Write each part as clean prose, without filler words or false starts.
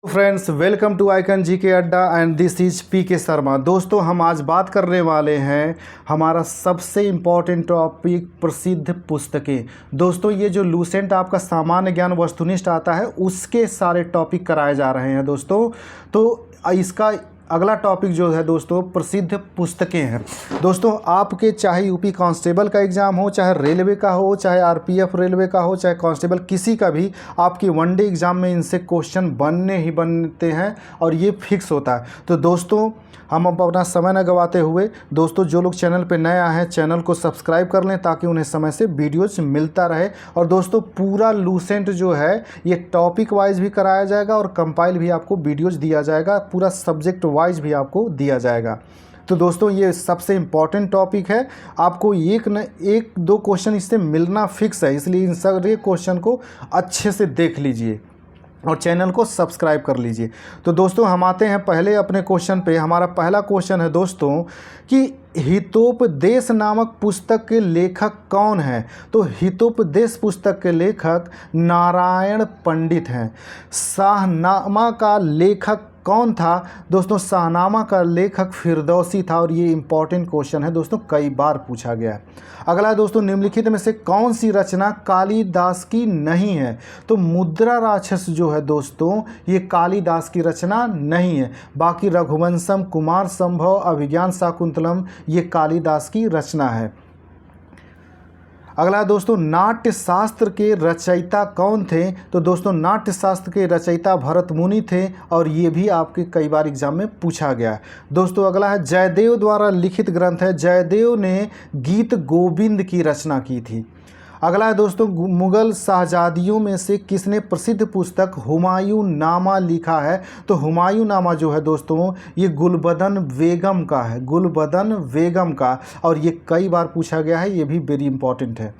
Friends, welcome to icon जी के अड्डा and this is P के शर्मा। दोस्तों, हम आज बात करने वाले हैं हमारा सबसे इम्पॉर्टेंट टॉपिक प्रसिद्ध पुस्तकें। दोस्तों, ये जो लूसेंट आपका सामान्य ज्ञान वस्तुनिष्ठ आता है उसके सारे टॉपिक कराए जा रहे हैं दोस्तों। तो इसका अगला टॉपिक जो है दोस्तों प्रसिद्ध पुस्तकें हैं। दोस्तों, आपके चाहे यूपी कांस्टेबल का एग्ज़ाम हो, चाहे रेलवे का हो, चाहे आरपीएफ रेलवे का हो, चाहे कांस्टेबल किसी का भी, आपकी वनडे एग्ज़ाम में इनसे क्वेश्चन बनने ही बनते हैं और ये फिक्स होता है। तो दोस्तों, हम अपना समय न गवाते हुए दोस्तों, जो लोग चैनल पे नए आए हैं चैनल को सब्सक्राइब कर लें ताकि उन्हें समय से वीडियोज मिलता रहे। और दोस्तों, पूरा लूसेंट जो है ये टॉपिक वाइज भी कराया जाएगा और कंपाइल भी आपको वीडियोज दिया जाएगा, पूरा सब्जेक्ट वाइज भी आपको दिया जाएगा। तो दोस्तों, ये सबसे इम्पॉर्टेंट टॉपिक है। आपको एक दो क्वेश्चन इससे मिलना फिक्स है, इसलिए इन सारे क्वेश्चन को अच्छे से देख लीजिए और चैनल को सब्सक्राइब कर लीजिए। तो दोस्तों, हम आते हैं पहले अपने क्वेश्चन पे। हमारा पहला क्वेश्चन है दोस्तों कि हितोपदेश नामक पुस्तक के लेखक कौन हैं। तो हितोपदेश पुस्तक के लेखक नारायण पंडित हैं। शाहनामा का लेखक कौन था। दोस्तों, शाहनामा का लेखक फिरदौसी था और ये इंपॉर्टेंट क्वेश्चन है दोस्तों, कई बार पूछा गया है। अगला दोस्तों, निम्नलिखित में से कौन सी रचना कालिदास की नहीं है। तो मुद्रा राक्षस जो है दोस्तों ये कालिदास की रचना नहीं है। बाकी रघुवंशम, कुमार संभव, अभिज्ञान शाकुंतलम ये कालिदास की रचना है। अगला दोस्तों, नाट्य शास्त्र के रचयिता कौन थे। तो दोस्तों, नाट्य शास्त्र के रचयिता भरत मुनि थे और ये भी आपके कई बार एग्जाम में पूछा गया है। दोस्तों, अगला है जयदेव द्वारा लिखित ग्रंथ है। जयदेव ने गीत गोविंद की रचना की थी। अगला है दोस्तों, मुग़ल शहजादियों में से किसने प्रसिद्ध पुस्तक हुमायूं नामा लिखा है। तो हुमायूं नामा जो है दोस्तों ये गुलबदन बेगम का है, गुलबदन बेगम का, और ये कई बार पूछा गया है, ये भी वेरी इंपॉर्टेंट है।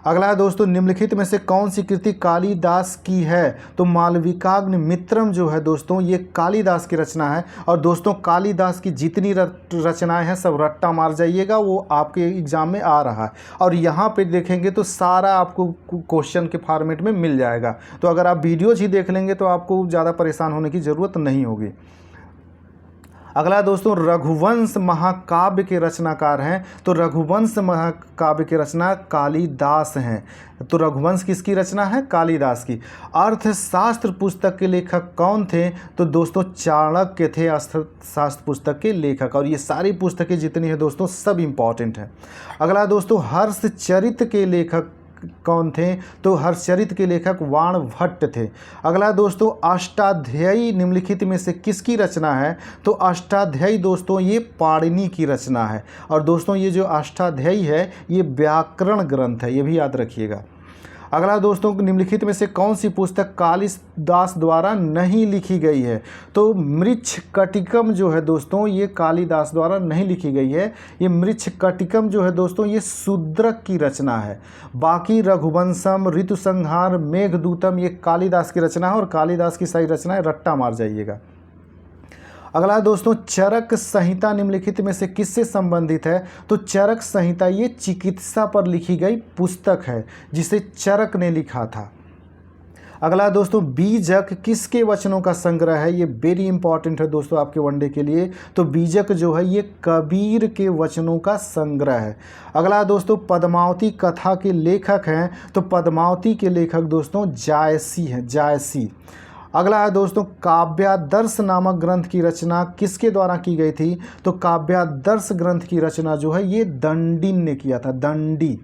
अगला है दोस्तों, निम्नलिखित में से कौन सी कृति कालिदास की है। तो मालविकाग्निमित्रम जो है दोस्तों ये कालिदास की रचना है। और दोस्तों, कालिदास की जितनी रचनाएं हैं सब रट्टा मार जाइएगा, वो आपके एग्जाम में आ रहा है और यहाँ पे देखेंगे तो सारा आपको क्वेश्चन के फॉर्मेट में मिल जाएगा। तो अगर आप वीडियोज ही देख लेंगे तो आपको ज़्यादा परेशान होने की ज़रूरत नहीं होगी। अगला दोस्तों, रघुवंश महाकाव्य के रचनाकार हैं। तो रघुवंश महाकाव्य की रचना कालिदास हैं। तो रघुवंश किसकी रचना है, कालिदास की। अर्थशास्त्र पुस्तक के लेखक कौन थे। तो दोस्तों, चाणक्य थे अर्थशास्त्र पुस्तक के लेखक। और ये सारी पुस्तकें जितनी है दोस्तों सब इम्पॉर्टेंट है। अगला दोस्तों, हर्षचरित के लेखक कौन थे। तो हर्षचरित के लेखक वाणभट्ट थे। अगला दोस्तों, अष्टाध्यायी निम्नलिखित में से किसकी रचना है। तो अष्टाध्यायी दोस्तों ये पाणिनि की रचना है। और दोस्तों, ये जो अष्टाध्यायी है ये व्याकरण ग्रंथ है, ये भी याद रखिएगा। अगला दोस्तों, निम्नलिखित में से कौन सी पुस्तक कालिदास द्वारा नहीं लिखी गई है। तो मृच्छकटिकम जो है दोस्तों ये कालिदास द्वारा नहीं लिखी गई है। ये मृच्छकटिकम जो है दोस्तों ये शूद्रक की रचना है। बाकी रघुवंशम, ऋतुसंहार, मेघदूतम ये कालिदास की रचना है और कालिदास की सही रचना है, रट्टा मार जाइएगा। अगला दोस्तों, चरक संहिता निम्नलिखित में से किससे संबंधित है। तो चरक संहिता ये चिकित्सा पर लिखी गई पुस्तक है जिसे चरक ने लिखा था। अगला दोस्तों, बीजक किसके वचनों का संग्रह है। ये वेरी इंपॉर्टेंट है दोस्तों आपके वनडे के लिए। तो बीजक जो है ये कबीर के वचनों का संग्रह है। अगला दोस्तों, पद्मावती कथा के लेखक हैं। तो पद्मावती के लेखक दोस्तों जायसी हैं, जायसी। अगला है दोस्तों, काव्यादर्श नामक ग्रंथ की रचना किसके द्वारा की गई थी। तो काव्यादर्श ग्रंथ की रचना जो है ये दंडिन ने किया था, दंडी।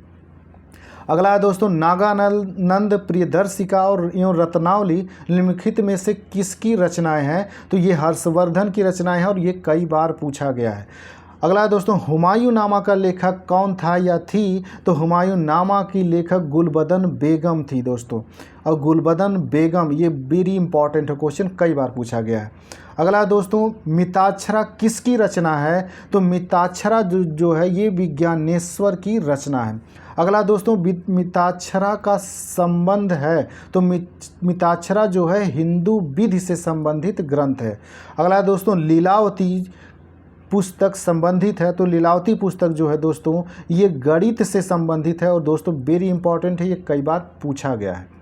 अगला है दोस्तों, नागानंद प्रियदर्शिका और एवं रत्नावली निम्नलिखित में से किसकी रचनाएं हैं। तो ये हर्षवर्धन की रचनाएं हैं और ये कई बार पूछा गया है। अगला दोस्तों, हुमायूं नामा का लेखक कौन था या थी। तो हुमायूं नामा की लेखक गुलबदन बेगम थी दोस्तों। और गुलबदन बेगम ये वेरी इंपॉर्टेंट है, क्वेश्चन कई बार पूछा गया है। अगला दोस्तों, मिताक्षरा किसकी रचना है। तो मिताक्षरा जो है ये विज्ञानेश्वर की रचना है। अगला दोस्तों, मिताक्षरा का संबंध है। तो मिताक्षरा जो है हिंदू विधि से संबंधित ग्रंथ है। अगला दोस्तों, लीलावती पुस्तक संबंधित है। तो लीलावती पुस्तक जो है दोस्तों ये गणित से संबंधित है और दोस्तों वेरी इंपॉर्टेंट है, ये कई बार पूछा गया है।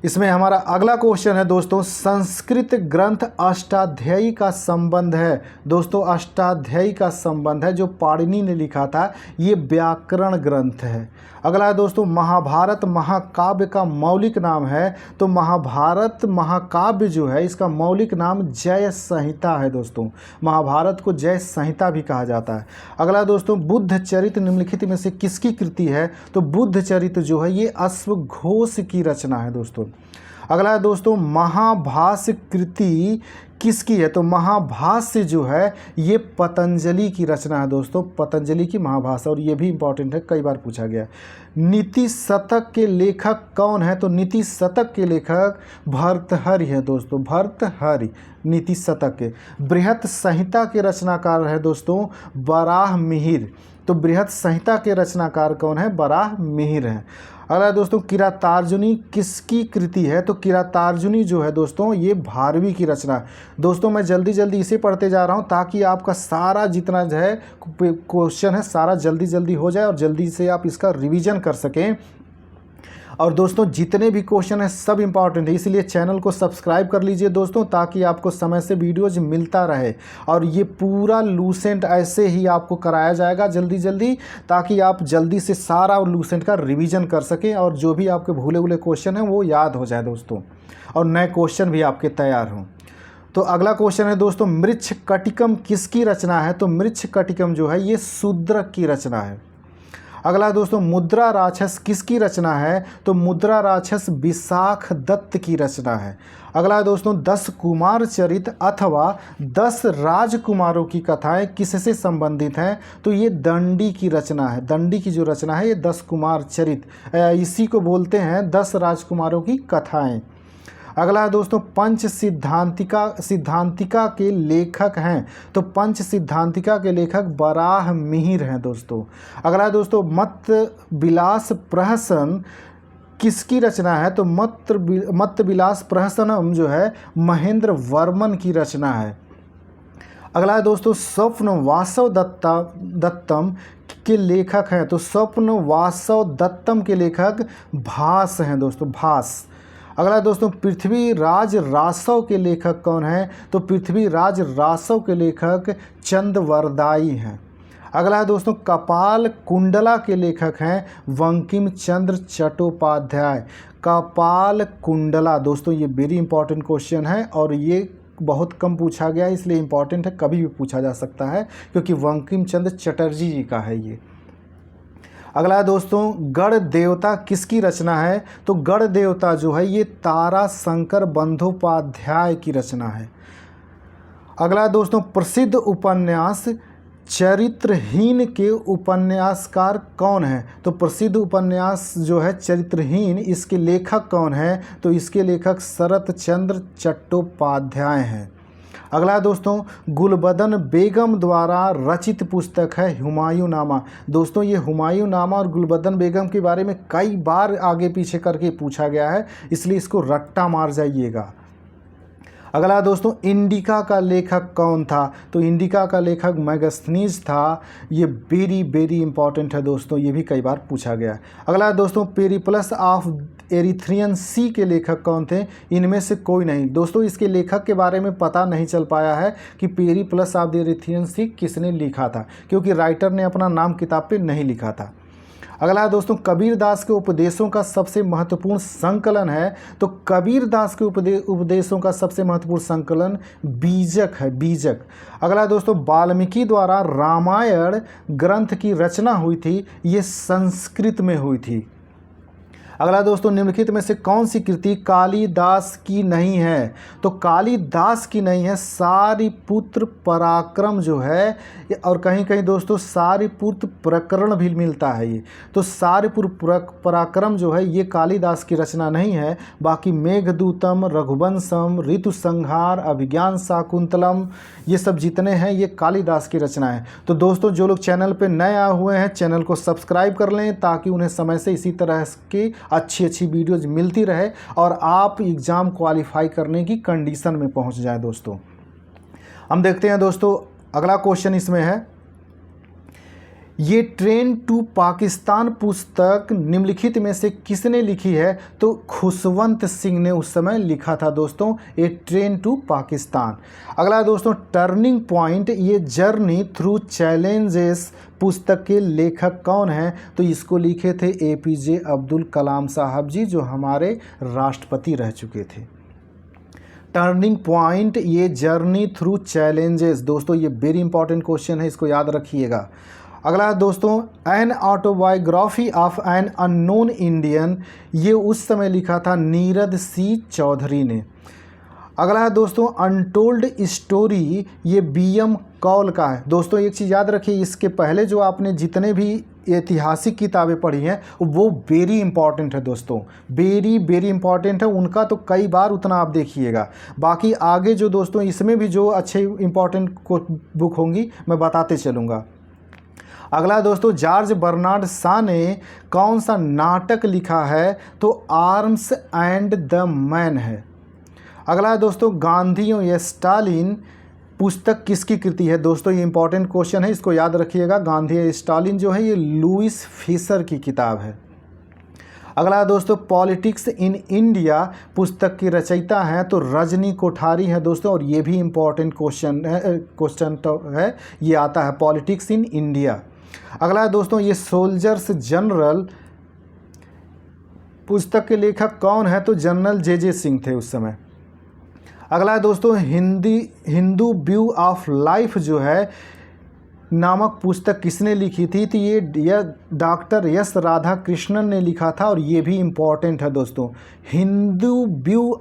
इसमें हमारा अगला क्वेश्चन है दोस्तों, संस्कृत ग्रंथ अष्टाध्यायी का संबंध है। दोस्तों अष्टाध्यायी का संबंध है जो पाणिनि ने लिखा था, ये व्याकरण ग्रंथ है। अगला है दोस्तों, महाभारत महाकाव्य का मौलिक नाम है। तो महाभारत महाकाव्य जो है इसका मौलिक नाम जय संहिता है। दोस्तों महाभारत को जय संहिता भी कहा जाता है। अगला दोस्तों, बुद्ध चरित्र निम्नलिखित में से किसकी कृति है? तो बुद्ध चरित्र जो है ये अश्वघोष की रचना है। दोस्तों अगला है दोस्तों, महाभाष्य कृति किसकी है? तो महाभाष्य जो है ये पतंजलि की रचना है। दोस्तों पतंजलि की महाभाष्य, और ये भी इंपॉर्टेंट है, कई बार पूछा गया। नीति शतक के लेखक कौन है? तो नीति शतक के लेखक भर्तृहरि है। दोस्तों भर्तृहरि नीति शतक के। बृहत संहिता के रचनाकार है दोस्तों वराहमिहिर। तो बृहत संहिता के रचनाकार कौन है? वराहमिहिर हैं। अगला दोस्तों, किरातार्जुनी किसकी कृति है? तो किरातार्जुनी जो है दोस्तों ये भारवी की रचना है। दोस्तों मैं जल्दी जल्दी इसे पढ़ते जा रहा हूँ ताकि आपका सारा जितना जो है क्वेश्चन है सारा जल्दी जल्दी हो जाए और जल्दी से आप इसका रिवीजन कर सकें। और दोस्तों जितने भी क्वेश्चन हैं सब इंपॉर्टेंट है, इसलिए चैनल को सब्सक्राइब कर लीजिए दोस्तों, ताकि आपको समय से वीडियोज मिलता रहे। और ये पूरा लूसेंट ऐसे ही आपको कराया जाएगा जल्दी जल्दी, ताकि आप जल्दी से सारा लूसेंट का रिवीजन कर सकें और जो भी आपके भूले हुए क्वेश्चन हैं वो याद हो जाए दोस्तों, और नए क्वेश्चन भी आपके तैयार हों। तो अगला क्वेश्चन है दोस्तों, मृच्छकटिकम किसकी रचना है? तो मृच्छकटिकम जो है ये शूद्रक की रचना है। अगला दोस्तों, मुद्रा राक्षस किसकी रचना है? तो मुद्रा राक्षस विशाख दत्त की रचना है। अगला दोस्तों, 10 कुमार चरित्र अथवा 10 राजकुमारों की कथाएं किससे संबंधित हैं? तो ये दंडी की रचना है। दंडी की जो रचना है ये 10 कुमार चरित्र, इसी को बोलते हैं 10 राजकुमारों की कथाएं। अगला है दोस्तों, पंच सिद्धांतिका के लेखक हैं। तो पंच सिद्धांतिका के लेखक वराहमिहिर हैं दोस्तों। अगला है दोस्तों, मत्त विलास प्रहसन किसकी रचना है? तो मत्त विलास प्रहसनम जो है महेंद्र वर्मन की रचना है। अगला है दोस्तों, स्वप्न वासव दत्तम के लेखक हैं। तो स्वप्न वासव दत्तम के लेखक भास हैं दोस्तों, भास। अगला दोस्तों, पृथ्वीराज रासव के लेखक कौन हैं? तो पृथ्वीराज रासव के लेखक चंद्रवरदाई हैं। अगला है दोस्तों, कपाल कुंडला के लेखक हैं बंकिम चंद्र चट्टोपाध्याय। कपाल कुंडला दोस्तों ये वेरी इंपॉर्टेंट क्वेश्चन है और ये बहुत कम पूछा गया है, इसलिए इंपॉर्टेंट है, कभी भी पूछा जा सकता है क्योंकि बंकिम चंद्र चटर्जी जी का है ये। अगला है दोस्तों, गण देवता किसकी रचना है? तो गण देवता जो है ये तारा शंकर बंदोपाध्याय की रचना है। अगला है दोस्तों, प्रसिद्ध उपन्यास चरित्रहीन के उपन्यासकार कौन है? तो प्रसिद्ध उपन्यास जो है चरित्रहीन, इसके लेखक कौन है? तो इसके लेखक शरत चंद्र चट्टोपाध्याय हैं। अगला दोस्तों, गुलबदन बेगम द्वारा रचित पुस्तक है हुमायूं नामा। दोस्तों ये हुमायूं नामा और गुलबदन बेगम के बारे में कई बार आगे पीछे करके पूछा गया है, इसलिए इसको रट्टा मार जाइएगा। अगला दोस्तों, इंडिका का लेखक कौन था? तो इंडिका का लेखक मैगस्थनीज था। ये वेरी वेरी इंपॉर्टेंट है दोस्तों, ये भी कई बार पूछा गया है। अगला दोस्तों, पेरिप्लस ऑफ एरिथ्रियन सी के लेखक कौन थे? इनमें से कोई नहीं। दोस्तों इसके लेखक के बारे में पता नहीं चल पाया है कि पेरिप्लस ऑफ द एरिथ्रियन सी किसने लिखा था, क्योंकि राइटर ने अपना नाम किताब पे नहीं लिखा था। अगला है दोस्तों, कबीरदास के उपदेशों का सबसे महत्वपूर्ण संकलन है। तो कबीरदास के उपदेशों का सबसे महत्वपूर्ण संकलन बीजक है, बीजक। अगला दोस्तों, वाल्मीकि द्वारा रामायण ग्रंथ की रचना हुई थी, ये संस्कृत में हुई थी। अगला दोस्तों, निम्नलिखित में से कौन सी कृति कालिदास की नहीं है? तो कालिदास की नहीं है सारिपुत्र पराक्रम जो है, और कहीं कहीं दोस्तों सारिपुत्र प्रकरण भी मिलता है ये। तो सारिपुत्र पराक्रम जो है ये कालिदास की रचना नहीं है। बाकी मेघदूतम, रघुवंशम, ऋतु संहार, अभिज्ञान शाकुंतलम, ये सब जितने हैं ये कालिदास की रचना है। तो दोस्तों जो लोग चैनल पे नए आए हुए हैं चैनल को सब्सक्राइब कर लें ताकि उन्हें समय से इसी तरह की अच्छी अच्छी वीडियोज मिलती रहे और आप एग्ज़ाम क्वालिफाई करने की कंडीशन में पहुंच जाए। दोस्तों हम देखते हैं दोस्तों अगला क्वेश्चन इसमें है, ये ट्रेन टू पाकिस्तान पुस्तक निम्नलिखित में से किसने लिखी है? तो खुशवंत सिंह ने उस समय लिखा था दोस्तों ये ट्रेन टू पाकिस्तान। अगला दोस्तों टर्निंग पॉइंट, ये जर्नी थ्रू चैलेंजेस पुस्तक के लेखक कौन हैं? तो इसको लिखे थे APJ अब्दुल कलाम साहब जी, जो हमारे राष्ट्रपति रह चुके थे। टर्निंग पॉइंट, ये जर्नी थ्रू चैलेंजेस, दोस्तों ये वेरी इंपॉर्टेंट क्वेश्चन है, इसको याद रखिएगा। अगला दोस्तों an autobiography of an unknown Indian, ये उस समय लिखा था नीरद सी चौधरी ने। अगला है दोस्तों अनटोल्ड स्टोरी, ये BM कौल का है। दोस्तों एक चीज़ याद रखिए, इसके पहले जो आपने जितने भी ऐतिहासिक किताबें पढ़ी हैं वो वेरी इंपॉर्टेंट है दोस्तों, वेरी इंपॉर्टेंट है, उनका तो कई बार उतना आप देखिएगा। बाकी आगे जो दोस्तों इसमें भी जो अच्छे इंपॉर्टेंट बुक होंगी मैं बताते चलूँगा। अगला दोस्तों जॉर्ज बर्नार्ड शॉ ने कौन सा नाटक लिखा है? तो आर्म्स एंड द मैन है। अगला है दोस्तों गांधी और स्टालिन पुस्तक किसकी कृति है? दोस्तों ये इंपॉर्टेंट क्वेश्चन है, इसको याद रखिएगा। गांधी और स्टालिन जो है ये लुईस फिशर की किताब है। अगला दोस्तों पॉलिटिक्स इन इंडिया पुस्तक की रचयिता हैं तो रजनी कोठारी है दोस्तों, और ये भी इंपॉर्टेंट क्वेश्चन तो है, ये आता है पॉलिटिक्स इन इंडिया। अगला दोस्तों ये सोल्जर्स जनरल पुस्तक के लेखक कौन है? तो जनरल JJ सिंह थे उस समय। अगला दोस्तों हिंदू व्यू ऑफ लाइफ जो है नामक पुस्तक किसने लिखी थी? तो ये डॉक्टर S राधाकृष्णन ने लिखा था, और ये भी इम्पॉर्टेंट है दोस्तों। हिंदू व्यू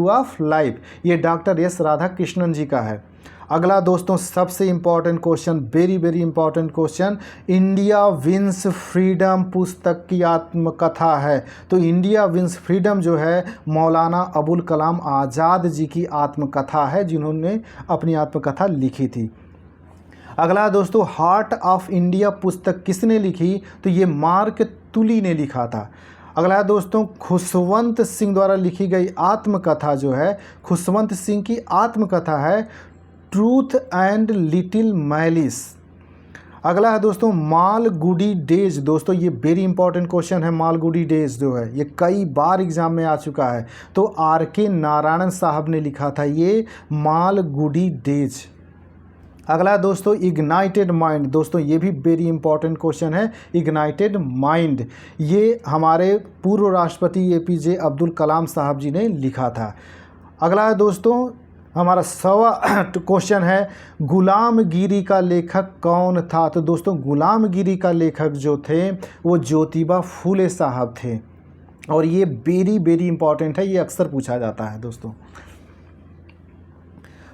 ऑफ लाइफ ये डॉक्टर S राधाकृष्णन जी का है। अगला दोस्तों सबसे important question, very important question, India wins freedom पुस्तक की आत्मकथा है। तो इंडिया विंस फ्रीडम जो है मौलाना अबुल कलाम आज़ाद जी की आत्मकथा है, जिन्होंने अपनी आत्मकथा लिखी थी। अगला दोस्तों हार्ट ऑफ इंडिया पुस्तक किसने लिखी? तो ये मार्क तुली ने लिखा था। अगला दोस्तों खुशवंत सिंह द्वारा लिखी गई आत्मकथा जो है, खुशवंत सिंह की आत्मकथा है ट्रूथ एंड लिटिल मैलिस। अगला है दोस्तों मालगुडी डेज, दोस्तों ये वेरी इंपॉर्टेंट क्वेश्चन है। मालगुडी डेज जो है ये कई बार एग्जाम में आ चुका है, तो RK नारायण साहब ने लिखा था ये मालगुडी डेज। अगला दोस्तों इग्नाइटेड माइंड, दोस्तों ये भी वेरी इंपॉर्टेंट क्वेश्चन है। इग्नाइटेड माइंड ये हमारे पूर्व राष्ट्रपति APJ अब्दुल कलाम साहब जी ने लिखा था। अगला दोस्तों हमारा 100वां क्वेश्चन है गुलामगिरी का लेखक कौन था? तो दोस्तों गुलामगिरी का लेखक जो थे वो ज्योतिबा फूले साहब थे, और ये वेरी इंपॉर्टेंट है, ये अक्सर पूछा जाता है दोस्तों।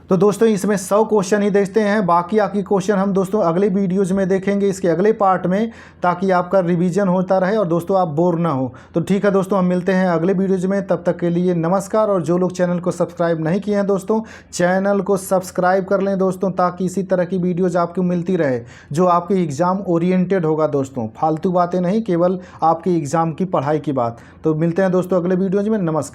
तो दोस्तों इसमें 100 क्वेश्चन ही देखते हैं, बाकी आपकी क्वेश्चन हम दोस्तों अगले वीडियोज में देखेंगे, इसके अगले पार्ट में, ताकि आपका रिवीजन होता रहे और दोस्तों आप बोर ना हो। तो ठीक है दोस्तों, हम मिलते हैं अगले वीडियोज में, तब तक के लिए नमस्कार। और जो लोग चैनल को सब्सक्राइब नहीं किए हैं दोस्तों, चैनल को सब्सक्राइब कर लें दोस्तों, ताकि इसी तरह की वीडियोज़ आपको मिलती रहे जो आपके एग्ज़ाम ओरिएंटेड होगा दोस्तों, फालतू बातें नहीं, केवल आपके एग्ज़ाम की पढ़ाई की बात। तो मिलते हैं दोस्तों अगले वीडियोज़ में, नमस्कार।